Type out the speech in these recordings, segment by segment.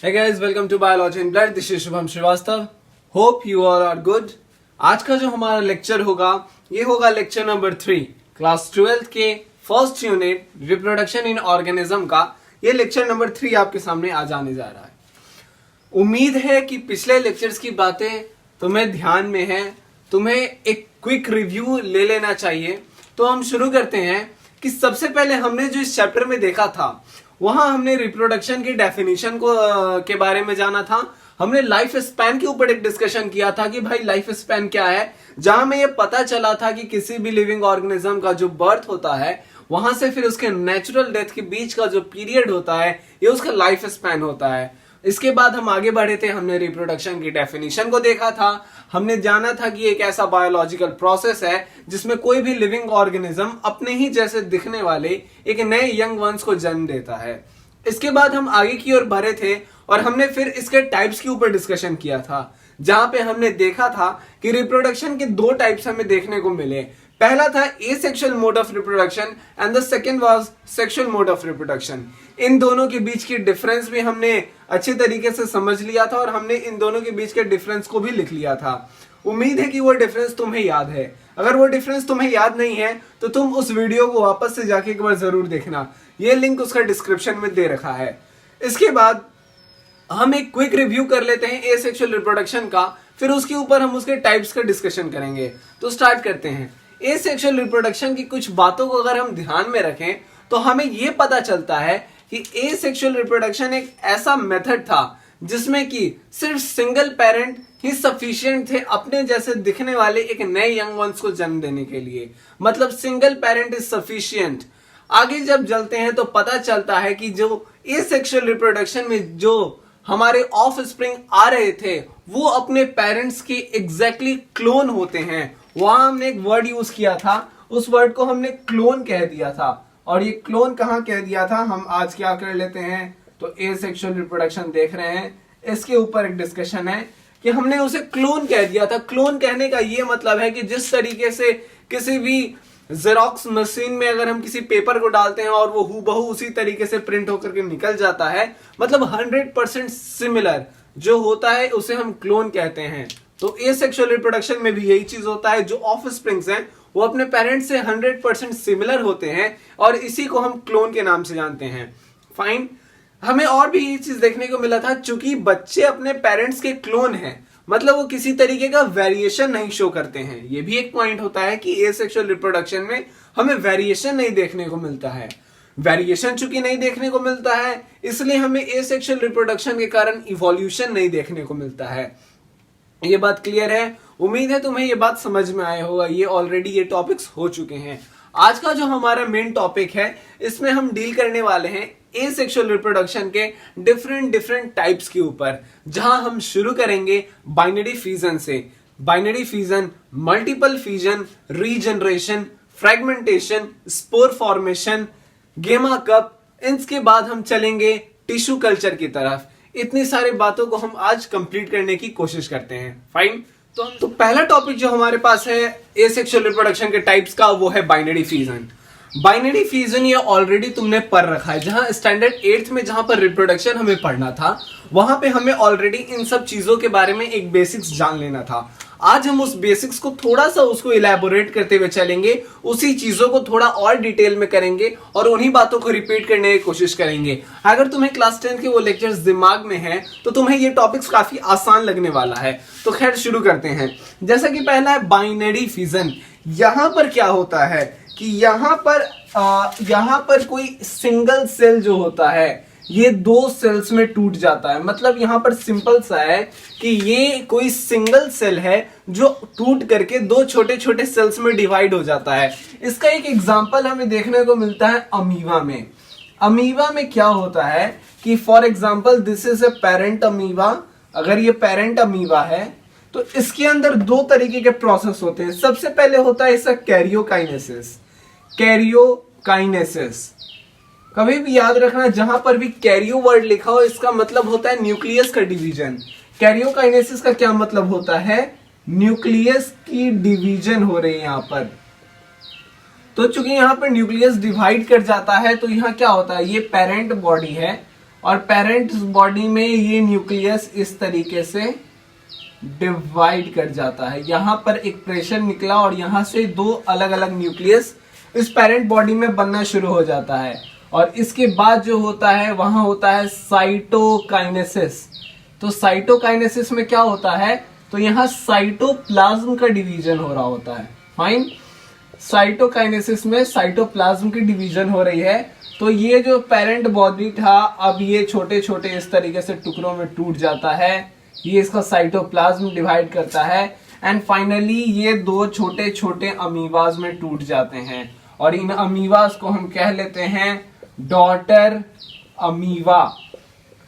Hey guys, welcome to Biology in Blood. This is Shubham Srivastava. Hope you all are good. आज का जो हमारा lecture होगा ये होगा लेक्चर नंबर 3 क्लास 12 के first unit reproduction in organism का. ये लेक्चर नंबर 3 आपके सामने आज आने जा रहा है. उम्मीद है कि पिछले लेक्चर्स की बातें तुम्हें ध्यान में है, तुम्हें एक क्विक रिव्यू ले लेना चाहिए. तो हम शुरू करते हैं कि सबसे पहले हमने जो इस चैप्टर में देखा था वहां हमने रिप्रोडक्शन की डेफिनेशन को के बारे में जाना था. हमने लाइफ स्पैन के ऊपर एक डिस्कशन किया था कि भाई लाइफ स्पैन क्या है, जहां में ये पता चला था कि किसी भी लिविंग ऑर्गेनिज्म का जो बर्थ होता है वहां से फिर उसके नेचुरल डेथ के बीच का जो पीरियड होता है ये उसका लाइफ स्पैन होता है. इसके बाद हम आगे बढ़े थे, हमने रिप्रोडक्शन की डेफिनेशन को देखा था. हमने जाना था कि एक ऐसा बायोलॉजिकल प्रोसेस है जिसमें कोई भी लिविंग ऑर्गेनिज्म अपने ही जैसे दिखने वाले एक नए यंग वंस को जन्म देता है. इसके बाद हम आगे की ओर बढ़े थे और हमने फिर इसके टाइप्स के ऊपर डिस्कशन किया था, जहां पे हमने देखा था कि रिप्रोडक्शन के दो टाइप्स हमें देखने को मिले. पहला था asexual mode of reproduction and the second was sexual mode of reproduction. इन दोनों के बीच की डिफरेंस भी हमने अच्छे तरीके से समझ लिया था और हमने इन दोनों के बीच के डिफरेंस को भी लिख लिया था. उम्मीद है कि वो डिफरेंस तुम्हें याद है. अगर वो डिफरेंस तुम्हें याद नहीं है तो तुम उस वीडियो को वापस से जाके एक बार जरूर देखना. ये लिंक उसका डिस्क्रिप्शन में दे रखा है. इसके बाद हम एक क्विक रिव्यू कर लेते हैं एसेक्सुअल रिप्रोडक्शन का, फिर उसके ऊपर हम उसके टाइप्स का डिस्कशन करेंगे. तो स्टार्ट करते हैं. एसेक्सुअल रिप्रोडक्शन की कुछ बातों को अगर हम ध्यान में रखें तो हमें यह पता चलता है कि एसेक्सुअल रिप्रोडक्शन एक ऐसा मेथड था जिसमें कि सिर्फ सिंगल पेरेंट ही सफिशिएंट थे अपने जैसे दिखने वाले एक नए यंग वंस को जन्म देने के लिए. मतलब सिंगल पेरेंट इज सफिशिएंट. आगे जब चलते हैं तो पता चलता है कि जो एसेक्सुअल रिप्रोडक्शन में जो हमारे ऑफ स्प्रिंग आ रहे थे वो अपने पेरेंट्स के एग्जैक्टली क्लोन होते हैं. वहां हमने एक वर्ड यूज किया था, उस वर्ड को हमने क्लोन कह दिया था. और ये क्लोन कहां कह दिया था हम आज क्या कर लेते हैं. तो एसेक्सुअल रिप्रोडक्शन देख रहे हैं, इसके ऊपर एक डिस्कशन है कि हमने उसे क्लोन कह दिया था. क्लोन कहने का ये मतलब है कि जिस तरीके से किसी भी जेरोक्स मशीन में अगर हम किसी पेपर को डालते हैं और वो हूबहू उसी तरीके से प्रिंट होकर के निकल जाता है, मतलब 100% सिमिलर जो होता है उसे हम क्लोन कहते हैं. तो एसेक्सुअल रिप्रोडक्शन में भी यही चीज होता है. जो ऑफ स्प्रिंग्स हैं वो अपने पेरेंट्स से 100% सिमिलर होते हैं और इसी को हम क्लोन के नाम से जानते हैं. फाइन. हमें और भी ये चीज देखने को मिला था, चूंकि बच्चे अपने पेरेंट्स के क्लोन हैं मतलब वो किसी तरीके का वेरिएशन नहीं शो करते हैं. ये भी एक पॉइंट होता है कि एसेक्सुअल रिप्रोडक्शन में हमें वेरिएशन नहीं देखने को मिलता है. वेरिएशन चूंकि नहीं देखने को मिलता है इसलिए हमें एसेक्सुअल रिप्रोडक्शन के कारण इवोल्यूशन नहीं देखने को मिलता है. ये बात क्लियर है. उम्मीद है तुम्हें ये बात समझ में आया होगा. ये ऑलरेडी ये टॉपिक्स हो चुके हैं. आज का जो हमारा मेन टॉपिक है इसमें हम डील करने वाले हैं एसेक्सुअल रिप्रोडक्शन के डिफरेंट टाइप्स के ऊपर, जहां हम शुरू करेंगे बाइनरी फ्यूजन से. Binary fusion, multiple fusion, regeneration, fragmentation, spore formation, गेमा कप. इसके बाद हम चलेंगे टिश्यू कल्चर की तरफ. इतनी सारी बातों को हम आज कंप्लीट करने की कोशिश करते हैं. फाइन. तो पहला टॉपिक जो हमारे पास है एसेक्सुअल रिप्रोडक्शन के टाइप्स का वो है बाइनरी फ्यूजन. बाइनरी फ्यूजन ये ऑलरेडी तुमने पढ़ रखा है. जहां स्टैंडर्ड 8th में जहां पर रिप्रोडक्शन हमें पढ़ना था वहां पे हमें ऑलरेडी इन सब चीजों के बारे में एक बेसिक्स जान लेना था. आज हम उस बेसिक्स को थोड़ा सा उसको इलैबोरेट करते हुए चलेंगे, उसी चीजों को थोड़ा और डिटेल में करेंगे और उन्हीं बातों को रिपीट करने की कोशिश करेंगे. अगर तुम्हें क्लास 10 के वो लेक्चर्स दिमाग में हैं तो तुम्हें ये टॉपिक्स काफी आसान लगने वाला है. तो खैर शुरू करते हैं. जैसा कि पहला है बाइनरी फ्यूजन. यहां पर क्या होता है कि यहां पर कोई सिंगल सेल जो होता है ये दो सेल्स में टूट जाता है. मतलब यहां पर सिंपल सा है कि ये कोई सिंगल सेल है जो टूट करके दो छोटे छोटे सेल्स में डिवाइड हो जाता है. इसका एक एग्जांपल हमें देखने को मिलता है अमीबा में. अमीबा में क्या होता है कि for example this is a parent amoeba. अगर ये पेरेंट अमीबा है तो इसके अंदर दो तरीके के प्रोसेस होते हैं. सबसे पहले होता है इसका कैरियोकाइनेसिस. कैरियोकाइनेसिस कभी भी याद रखना, जहां पर भी कैरियो वर्ड लिखा हो इसका मतलब होता है न्यूक्लियस का डिवीजन. कैरियोकाइनेसिस का क्या मतलब होता है, न्यूक्लियस की डिवीजन हो रही है यहां पर. तो चूंकि यहां पर न्यूक्लियस डिवाइड कर जाता है तो यहां क्या होता है, ये पेरेंट बॉडी है और पेरेंट बॉडी में ये न्यूक्लियस इस तरीके से डिवाइड कर जाता है। यहां पर एक प्रेशर निकला और यहां से दो अलग अलग न्यूक्लियस इस पेरेंट बॉडी में बनना शुरू हो जाता है। और इसके बाद जो होता है वहां होता है साइटोकाइनेसिस। तो साइटोकाइनेसिस में क्या होता है, तो यहां साइटोप्लाज्म का डिवीजन हो रहा होता है। फाइन, साइटोकाइनेसिस में साइटोप्लाज्म की डिवीजन हो रही है। तो ये जो पेरेंट बॉडी था अब ये छोटे छोटे इस तरीके से टुकड़ों में टूट जाता है। ये इसका साइटोप्लाज्म डिवाइड करता है एंड फाइनली ये दो छोटे छोटे अमीबाज में टूट जाते हैं और इन अमीबाज को हम कह लेते हैं डॉटर अमीबा।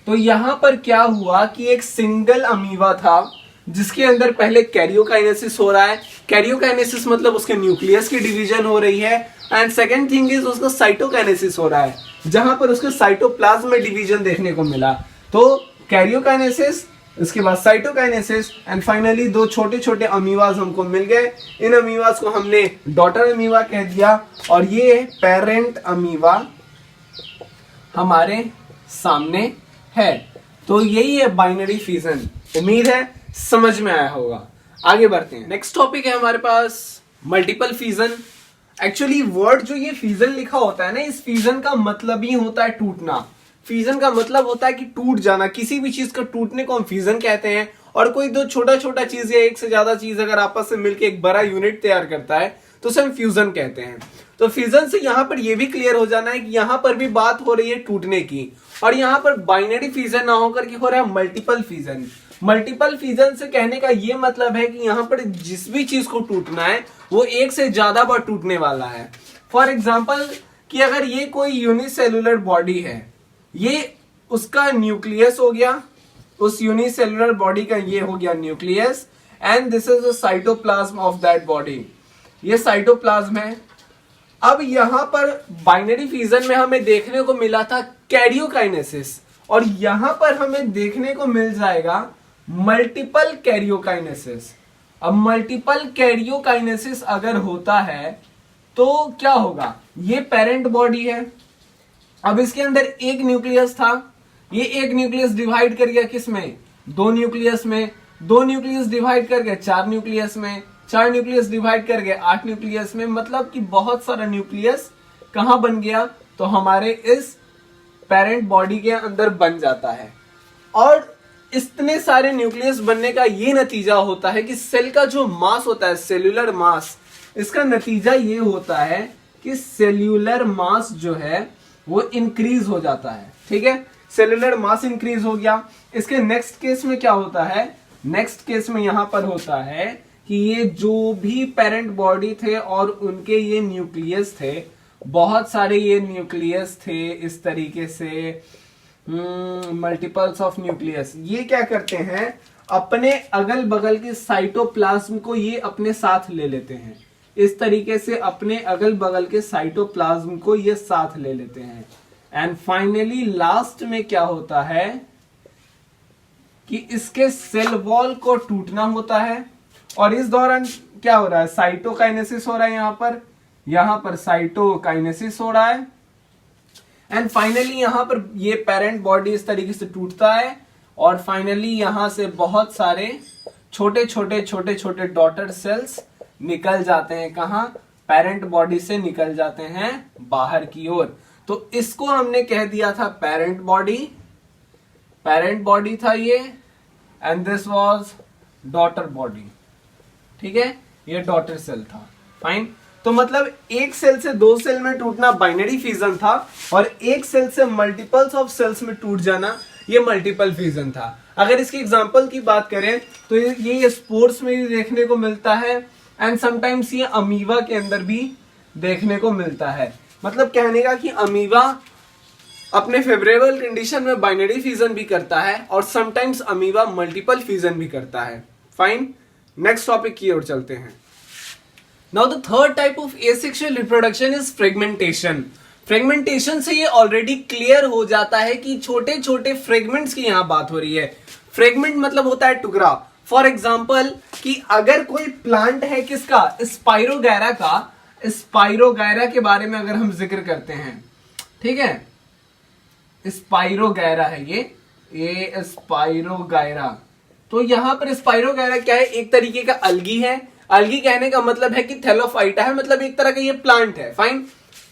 तो यहां पर क्या हुआ कि एक सिंगल अमीबा था जिसके अंदर पहले कैरियोकाइनेसिस हो रहा है। कैरियोकाइनेसिस मतलब उसके न्यूक्लियस की डिवीजन हो रही है एंड सेकंड थिंग इज उसका साइटोकाइनेसिस हो रहा है जहां पर उसके साइटोप्लाज्म में डिवीजन देखने को मिला। तो कैरियोकाइनेसिस, इसके बाद साइटोकाइनेसिस एंड फाइनली दो छोटे छोटे अमीबाज हमको मिल गए। इन अमीबाज को हमने डॉटर अमीबा कह दिया और ये पेरेंट अमीबा हमारे सामने है। तो यही है बाइनरी फिजन। उम्मीद है समझ में आया होगा। आगे बढ़ते हैं। नेक्स्ट टॉपिक है हमारे पास मल्टीपल फिजन। एक्चुअली वर्ड जो ये फिजन लिखा होता है ना, इस फिजन का मतलब ही होता है टूटना। फिजन का मतलब होता है कि टूट जाना। किसी भी चीज का टूटने को हम फिजन कहते हैं। और कोई दो छोटा छोटा चीज या एक से ज्यादा चीज अगर आपस में मिलकर एक बड़ा यूनिट तैयार करता है तो उसे हम फ्यूजन कहते हैं। तो फ्यूजन से यहां पर यह भी क्लियर हो जाना है कि यहां पर भी बात हो रही है टूटने की और यहां पर बाइनरी फिजन ना होकर के हो रहा है मल्टीपल फिजन। मल्टीपल फिजन से कहने का यह मतलब है कि यहां पर जिस भी चीज को टूटना है वो एक से ज्यादा बार टूटने वाला है। फॉर एग्जाम्पल कि अगर ये कोई यूनिसेलुलर बॉडी है, ये उसका न्यूक्लियस हो गया, उस यूनिसेलुलर बॉडी का ये हो गया nucleus and this is the cytoplasm of that body. ये साइटोप्लाज्म है। अब यहां पर बाइनरी फिजन में हमें देखने को मिला था कैरियोकाइनेसिस और यहां पर हमें देखने को मिल जाएगा मल्टीपल कैरियोकाइनेसिस। अब मल्टीपल कैरियोकाइनेसिस अगर होता है तो क्या होगा, ये पेरेंट बॉडी है। अब इसके अंदर एक न्यूक्लियस था, ये एक न्यूक्लियस डिवाइड कर गया किसमें, दो न्यूक्लियस में, दो न्यूक्लियस डिवाइड कर गए चार न्यूक्लियस में, चार न्यूक्लियस डिवाइड कर गए 8 न्यूक्लियस में। मतलब कि बहुत सारा न्यूक्लियस कहां बन गया, तो हमारे इस पेरेंट बॉडी के अंदर बन जाता है। और इतने सारे न्यूक्लियस बनने का ये नतीजा होता है कि सेल का जो मास होता है, सेल्यूलर मास, इसका नतीजा ये होता है कि सेल्यूलर मास जो है वो इंक्रीज हो जाता है। ठीक है, सेल्यूलर मास इंक्रीज हो गया। इसके नेक्स्ट केस में क्या होता है, नेक्स्ट केस में यहां पर होता है कि ये जो भी पेरेंट बॉडी थे और उनके ये न्यूक्लियस थे, बहुत सारे ये न्यूक्लियस थे इस तरीके से, मल्टीपल्स ऑफ न्यूक्लियस। ये क्या करते हैं, अपने अगल बगल के साइटोप्लाज्म को ये अपने साथ ले लेते हैं। इस तरीके से अपने अगल बगल के साइटोप्लाज्म को ये साथ ले लेते हैं एंड फाइनली लास्ट में क्या होता है कि इसके सेल वॉल को टूटना होता है। और इस दौरान क्या हो रहा है, साइटोकाइनेसिस हो रहा है, यहां पर साइटोकाइनेसिस हो रहा है एंड फाइनली यहां पर ये पेरेंट बॉडी इस तरीके से टूटता है और फाइनली यहां से बहुत सारे छोटे छोटे डॉटर सेल्स निकल जाते हैं। कहां, पेरेंट बॉडी से निकल जाते हैं बाहर की ओर। तो इसको हमने कह दिया था पेरेंट बॉडी था ये and this was daughter body. ठीक है, ये डॉटर सेल था। फाइन, तो मतलब एक सेल से दो सेल में टूटना बाइनरी फिजन था और एक सेल से मल्टीपल्स ऑफ सेल्स में टूट जाना ये मल्टीपल फिजन था। अगर इसकी एग्जांपल की बात करें तो ये स्पोर्स में भी देखने को मिलता है एंड समटाइम्स ये अमीबा के अंदर भी देखने को मिलता है। मतलब कहने का कि अमीबा अपने फेवरेबल कंडीशन में बाइनरी फिजन भी करता है और समटाइम्स अमीबा मल्टीपल फिजन भी करता है। फाइन, नेक्स्ट टॉपिक की ओर चलते हैं। Now the third type of asexual reproduction is fragmentation. Fragmentation से ये ऑलरेडी क्लियर हो जाता है कि छोटे छोटे फ्रेगमेंट्स की यहां बात हो रही है। फ्रेगमेंट मतलब होता है टुकड़ा। फॉर एग्जाम्पल कि अगर कोई प्लांट है किसका, स्पाइरोगैरा का, स्पाइरोगैरा के बारे में अगर हम जिक्र करते हैं, ठीक है, स्पाइरोगैरा है ये स्पाइरोगैरा। तो यहाँ पर स्पाइरोगैरा क्या है, एक तरीके का अलगी है। अलगी कहने का मतलब है कि थैलोफाइटा है, मतलब एक तरह का ये प्लांट है। फाइन।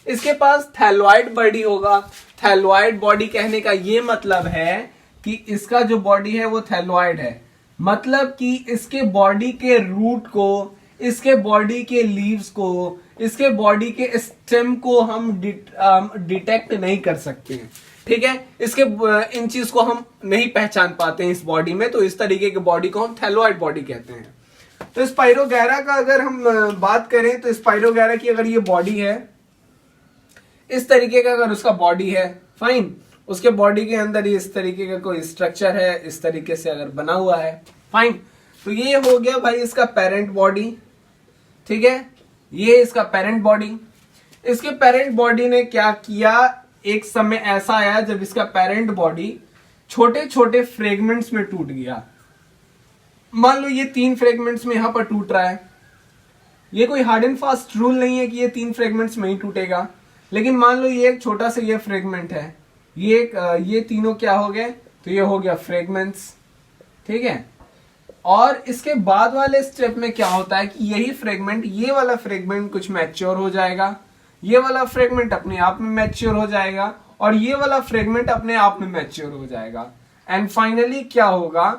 इसके पास थैलोइड बॉडी होगा। थैलोइड बॉडी कहने का ये मतलब है कि इसका जो बॉडी है वो थैलोइड है, मतलब कि इसके बॉडी के रूट को, इसके बॉडी के लीव्स को, इसके बॉडी के स्टेम को हम डिटेक्ट नहीं कर सकते हैं। ठीक है, इसके इन चीज को हम नहीं पहचान पाते हैं इस बॉडी में, तो इस तरीके के बॉडी को हम थैलोइड बॉडी कहते हैं। तो स्पाइरोगैरा का अगर हम बात करें तो स्पाइरोगैरा की अगर ये बॉडी है, इस तरीके का अगर उसका बॉडी है, फाइन, उसके बॉडी के अंदर इस तरीके का कोई स्ट्रक्चर है, इस तरीके से अगर बना हुआ है, फाइन, तो ये हो गया भाई इसका पेरेंट बॉडी। ठीक है, ये इसका पेरेंट बॉडी। इसके पेरेंट बॉडी ने क्या किया, एक समय ऐसा आया जब इसका पेरेंट बॉडी छोटे छोटे फ्रेगमेंट्स में टूट गया। मान लो ये 3 फ्रेगमेंट्स में यहां पर टूट रहा है। ये कोई हार्ड एंड फास्ट रूल नहीं है कि ये 3 फ्रेगमेंट्स में ही टूटेगा, लेकिन मान लो ये एक छोटा सा ये फ्रेगमेंट है, ये तीनों क्या हो गए, तो ये हो गया फ्रेगमेंट्स। ठीक है, और इसके बाद वाले स्टेप में क्या होता है कि यही फ्रेगमेंट, ये वाला फ्रेगमेंट कुछ मैच्योर हो जाएगा, ये वाला फ्रेगमेंट अपने आप में मैच्योर हो जाएगा, और ये वाला फ्रेगमेंट अपने आप में मैच्योर हो जाएगा। एंड फाइनली क्या होगा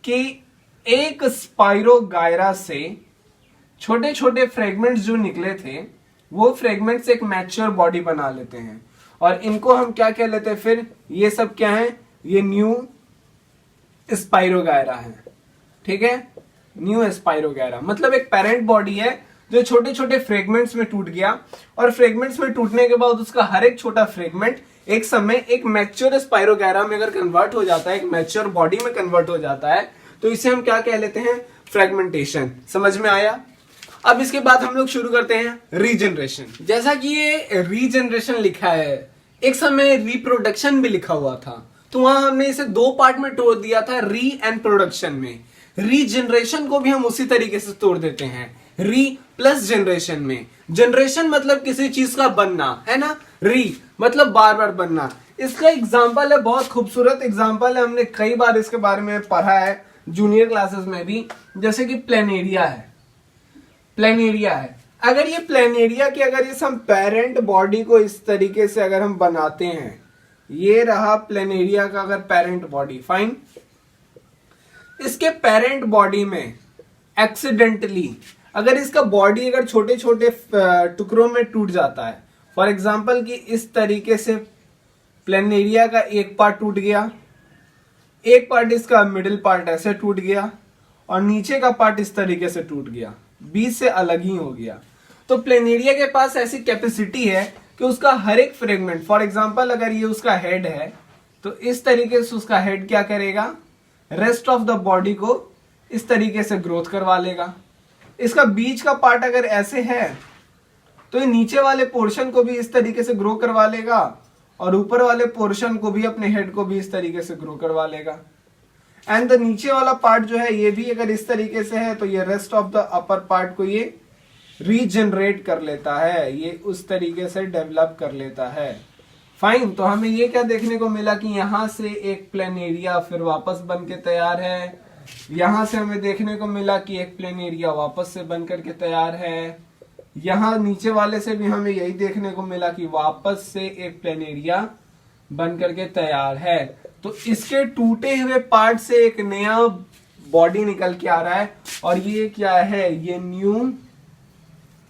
कि एक स्पाइरोगायरा से छोटे छोटे फ्रेगमेंट्स जो निकले थे, वो फ्रेगमेंट्स एक मैच्योर बॉडी बना लेते हैं, और इनको हम क्या कह लेते हैं फिर, ये सब क्या है, ये न्यू स्पाइरोगायरा है। ठीक है, न्यू स्पाइरोगैरा मतलब एक पेरेंट बॉडी है जो छोटे छोटे फ्रेगमेंट्स में टूट गया, और फ्रेगमेंट्स में टूटने के बाद उसका हर एक छोटा फ्रेगमेंट एक समय एक मैच्योर स्पाइरोगैरा में अगर कन्वर्ट हो जाता है, एक मैच्योर बॉडी में कन्वर्ट हो जाता है, तो इसे हम क्या कह लेते हैं, फ्रेगमेंटेशन। समझ में आया। अब इसके बाद हम लोग शुरू करते हैं रीजनरेशन। जैसा कि ये रीजनरेशन लिखा है, एक समय रिप्रोडक्शन भी लिखा हुआ था, तो वहां हमने इसे 2 पार्ट में तोड़ दिया था, री एंड प्रोडक्शन में। रीजनरेशन को भी हम उसी तरीके से तोड़ देते हैं, री प्लस जनरेशन में। जनरेशन मतलब किसी चीज का बनना है ना, री मतलब बार बार बनना। इसका एग्जाम्पल है, बहुत खूबसूरत एग्जाम्पल है, हमने कई बार इसके बारे में पढ़ा है जूनियर क्लासेस में भी, जैसे कि प्लेनेरिया है। प्लेनेरिया है, अगर ये प्लेनेरिया की अगर इस हम पेरेंट बॉडी को इस तरीके से अगर हम बनाते हैं, ये रहा प्लेनेरिया का अगर पेरेंट बॉडी, फाइन, इसके पेरेंट बॉडी में एक्सीडेंटली अगर इसका बॉडी अगर छोटे छोटे टुकड़ों में टूट जाता है, फॉर एग्जांपल कि इस तरीके से प्लेनेरिया का एक पार्ट टूट गया, एक पार्ट इसका मिडिल पार्ट ऐसे टूट गया, और नीचे का पार्ट इस तरीके से टूट गया, बीच से अलग ही हो गया, तो प्लेनेरिया के पास ऐसी कैपेसिटी है कि उसका हर एक फ्रेगमेंट, फॉर एग्जांपल अगर ये उसका हेड है, तो इस तरीके से उसका हेड क्या करेगा, रेस्ट ऑफ द बॉडी को इस तरीके से ग्रोथ करवा लेगा। इसका बीच का पार्ट अगर ऐसे है, तो ये नीचे वाले पोर्शन को भी इस तरीके से ग्रो करवा लेगा, और ऊपर वाले पोर्शन को भी, अपने हेड को भी इस तरीके से ग्रो करवा लेगा। एंड द नीचे वाला पार्ट जो है, ये भी अगर इस तरीके से है, तो ये rest of the upper part को ये रीजनरेट कर लेता है, ये उस तरीके से डेवलप कर लेता है। फाइन, तो हमें ये क्या देखने को मिला कि यहां से एक प्लेनेरिया फिर वापस बन के तैयार है, यहां से हमें देखने को मिला कि एक प्लेनेरिया वापस से बन करके तैयार है, यहां नीचे वाले से भी हमें यही देखने को मिला कि वापस से एक प्लेनेरिया बन करके तैयार है। तो इसके टूटे हुए पार्ट से एक नया बॉडी निकल के आ रहा है, और ये क्या है, ये न्यू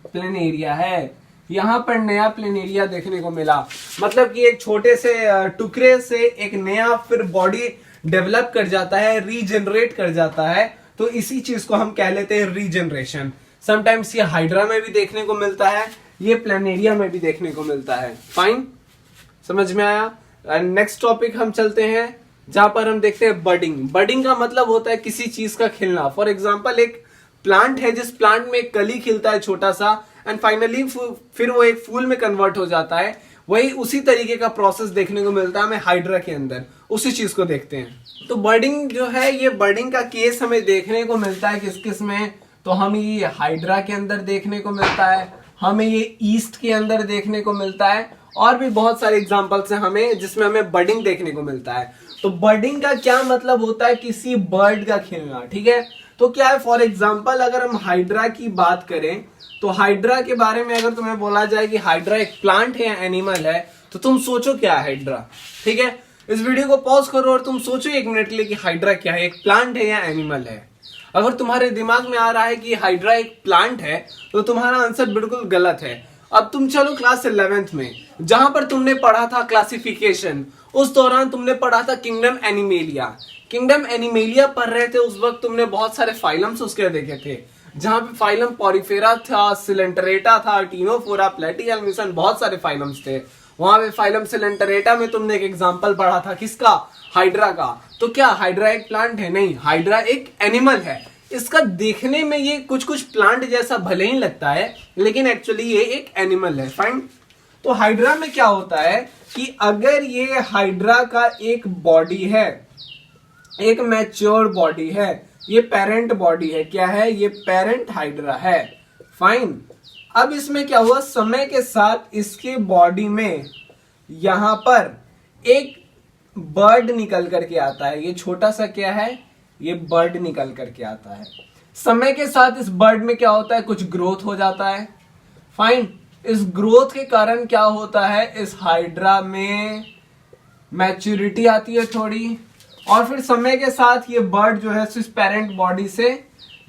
प्लेनेरिया है। यहां पर नया प्लेनेरिया देखने को मिला, मतलब कि एक छोटे से टुकड़े से एक नया फिर बॉडी डेवलप कर जाता है, रीजनरेट कर जाता है, तो इसी चीज को हम कह लेते हैं रीजनरेशन। समटाइम्स ये हाइड्रा में भी देखने को मिलता है, ये प्लेनेरिया में भी देखने को मिलता है। फाइन, समझ में आया। नेक्स्ट टॉपिक हम चलते हैं, जहां पर हम देखते हैं बडिंग। बडिंग का मतलब होता है किसी चीज का खिलना। फॉर एग्जाम्पल एक प्लांट है, जिस प्लांट में एक कली खिलता है छोटा सा, एंड फाइनली फिर वो एक फूल में कन्वर्ट हो जाता है। वही उसी तरीके का प्रोसेस देखने को मिलता है हमें हाइड्रा के अंदर, उसी चीज को देखते हैं। तो बडिंग जो है, ये बडिंग का केस हमें देखने को मिलता है किस किस में, तो हमें ये हाइड्रा के अंदर देखने को मिलता है, हमें ये ईस्ट के अंदर देखने को मिलता है, और भी बहुत सारे एग्जांपल्स हैं हमें जिसमें हमें बर्डिंग देखने को मिलता है। तो बर्डिंग का क्या मतलब होता है, किसी बर्ड का खिलना, ठीक है। तो क्या है, फॉर एग्जांपल अगर हम हाइड्रा की बात करें तो हाइड्रा के बारे में अगर तुम्हें बोला जाए कि हाइड्रा एक प्लांट है या एनिमल है, तो तुम सोचो क्या है हाइड्रा, ठीक है। इस वीडियो को पॉज करो और तुम सोचो 1 मिनट के लिए कि हाइड्रा क्या है, एक प्लांट है या एनिमल है। अगर तुम्हारे दिमाग में आ रहा है कि हाइड्रा एक प्लांट है तो तुम्हारा आंसर बिल्कुल गलत है। अब तुम चलो क्लास 11th में, जहां पर तुमने पढ़ा था क्लासिफिकेशन, उस दौरान तुमने पढ़ा था किंगडम एनिमेलिया। किंगडम एनिमेलिया पढ़ रहे थे उस वक्त, तुमने बहुत सारे फाइलम्स उसके देखे थे, जहां पे फाइलम पॉरीफेरा था, सिलेंटरेटा था, टीनोफोरा, प्लेटिहेल्मिसन, बहुत सारे फाइलम्स थे। वहां पे फाइलम सिलेंटरेटा में तुमने एक एग्जांपल पढ़ा था, किसका, हाइड्रा का। तो क्या हाइड्रा एक प्लांट है? नहीं, हाइड्रा एक एनिमल है। इसका देखने में ये कुछ कुछ प्लांट जैसा भले ही लगता है, लेकिन एक्चुअली ये एक एनिमल है। फाइन। तो हाइड्रा में क्या होता है कि अगर ये हाइड्रा का एक बॉडी है, एक मैच्योर बॉडी है, ये पेरेंट बॉडी है, क्या है, ये पेरेंट हाइड्रा है। फाइन। अब इसमें क्या हुआ, समय के साथ इसके बॉडी में यहां पर एक बर्ड निकल करके आता है। ये छोटा सा क्या है, ये बर्ड निकल करके आता है। समय के साथ इस बर्ड में क्या होता है, कुछ ग्रोथ हो जाता है। फाइन। इस ग्रोथ के कारण क्या होता है, इस हाइड्रा में मैच्योरिटी आती है थोड़ी, और फिर समय के साथ ये बर्ड जो है इस पेरेंट बॉडी से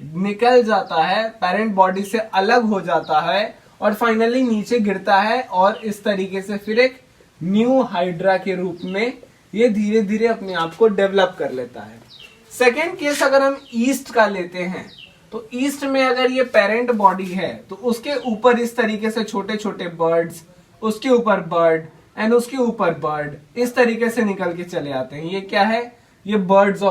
निकल जाता है, पेरेंट बॉडी से अलग हो जाता है और फाइनली नीचे गिरता है, और इस तरीके से फिर एक न्यू हाइड्रा के रूप में ये धीरे धीरे अपने आप को डेवलप कर लेता है। सेकेंड केस अगर हम ईस्ट का लेते हैं, तो ईस्ट में अगर ये पेरेंट बॉडी है तो उसके ऊपर इस तरीके से छोटे छोटे बर्ड्स, उसके ऊपर बर्ड एंड उसके ऊपर बर्ड, इस तरीके से निकल के चले आते हैं। ये क्या है, ये बर्ड्स